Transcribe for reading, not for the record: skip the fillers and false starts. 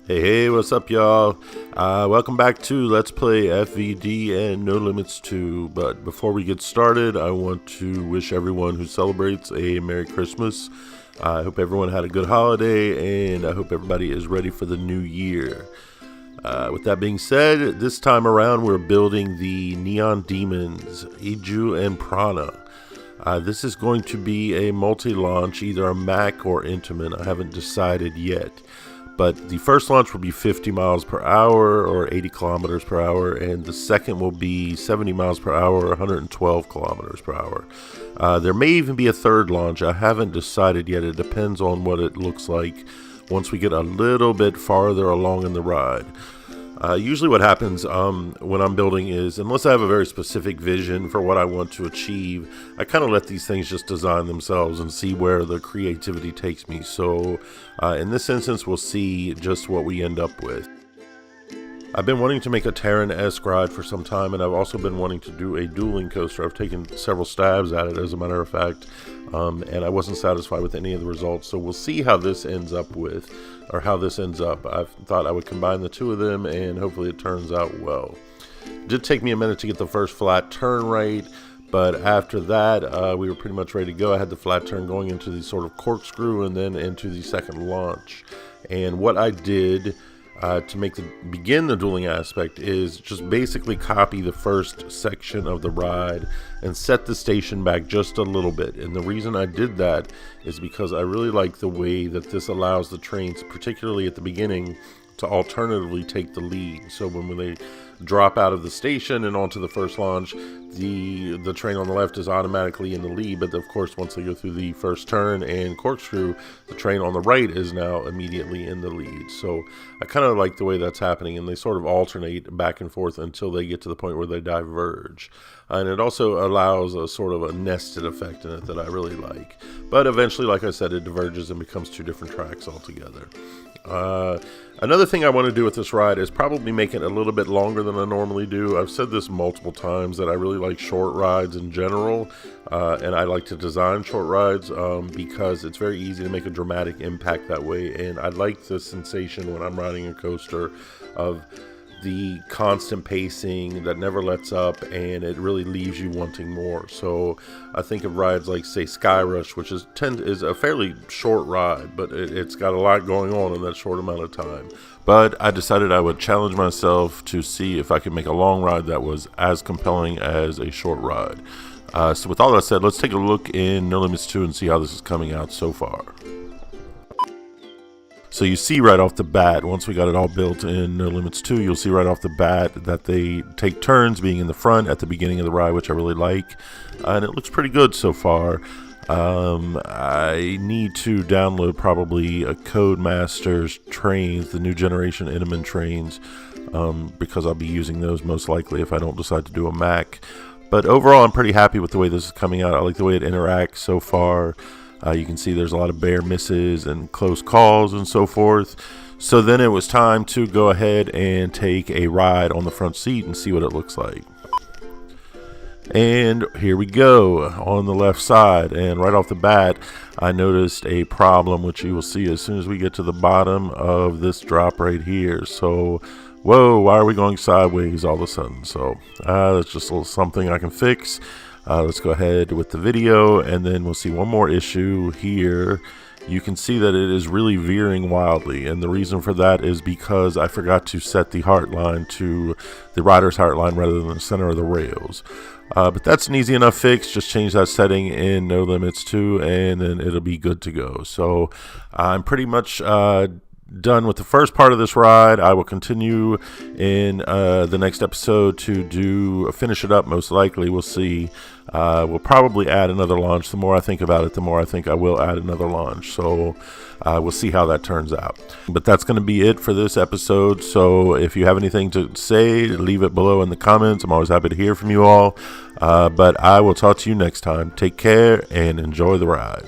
Hey, what's up, y'all? Welcome back to Let's Play FVD and NoLimits 2. But before we get started, I want to wish everyone who celebrates a Merry Christmas. I hope everyone had a good holiday, and I hope everybody is ready for the new year. With that being said, this time around we're building the Neon Demons, Iju and Prana. This is going to be a multi-launch, either a Mack or Intamin. I haven't decided yet. But the first launch will be 50 miles per hour or 80 kilometers per hour, and the second will be 70 miles per hour or 112 kilometers per hour. There may even be a third launch. I haven't decided yet. It depends on what it looks like once we get a little bit farther along in the ride. Usually what happens when I'm building is, unless I have a very specific vision for what I want to achieve, I kind of let these things just design themselves and see where the creativity takes me. So in this instance, we'll see just what we end up with. I've been wanting to make a Taron-esque ride for some time, and I've also been wanting to do a dueling coaster. I've taken several stabs at it, as a matter of fact, and I wasn't satisfied with any of the results. So we'll see how this ends up I thought I would combine the two of them, and hopefully it turns out well. It did take me a minute to get the first flat turn right, but after that, we were pretty much ready to go. I had the flat turn going into the sort of corkscrew and then into the second launch. And what I did to begin the dueling aspect is just basically copy the first section of the ride and set the station back just a little bit. And the reason I did that is because I really like the way that this allows the trains, particularly at the beginning, to alternatively take the lead. So when they drop out of the station and onto the first launch, the train on the left is automatically in the lead, but of course once they go through the first turn and corkscrew, the train on the right is now immediately in the lead. So I kind of like the way that's happening, and they sort of alternate back and forth until they get to the point where they diverge. And it also allows a sort of a nested effect in it that I really like. But eventually, like I said, it diverges and becomes two different tracks altogether. Another thing I want to do with this ride is probably make it a little bit longer than I normally do. I've said this multiple times that I really like short rides in general, and I like to design short rides because it's very easy to make a dramatic impact that way. And I like the sensation when I'm riding a coaster of the constant pacing that never lets up, and it really leaves you wanting more. So I think of rides like, say, Sky Rush, which is a fairly short ride, but it's got a lot going on in that short amount of time. But I decided I would challenge myself to see if I could make a long ride that was as compelling as a short ride. So with all that said, let's take a look in NoLimits 2 and see how this is coming out so far. So you see right off the bat, once we got it all built in NoLimits 2, you'll see right off the bat that they take turns being in the front at the beginning of the ride, which I really like. And it looks pretty good so far. I need to download probably a Codemasters trains, the new generation Intamin trains, because I'll be using those most likely if I don't decide to do a Mack. But overall, I'm pretty happy with the way this is coming out. I like the way it interacts so far. You can see there's a lot of bare misses and close calls and so forth. So then it was time to go ahead and take a ride on the front seat and see what it looks like. And here we go on the left side, and right off the bat I noticed a problem, which you will see as soon as we get to the bottom of this drop right here. So whoa, why are we going sideways all of a sudden? So that's just a little something I can fix. Let's go ahead with the video, and then we'll see one more issue here. You can see that it is really veering wildly, and the reason for that is because I forgot to set the heart line to the rider's heart line rather than the center of the rails. But that's an easy enough fix. Just change that setting in NoLimits 2, and then it'll be good to go. So I'm pretty much done with the first part of this ride. I will continue in the next episode to finish it up, most likely. We'll see. We'll probably add another launch. The more I think about it, the more I think I will add another launch. So we'll see how that turns out. But that's going to be it for this episode. So if you have anything to say, leave it below in the comments. I'm always happy to hear from you all. But I will talk to you next time. Take care and enjoy the ride.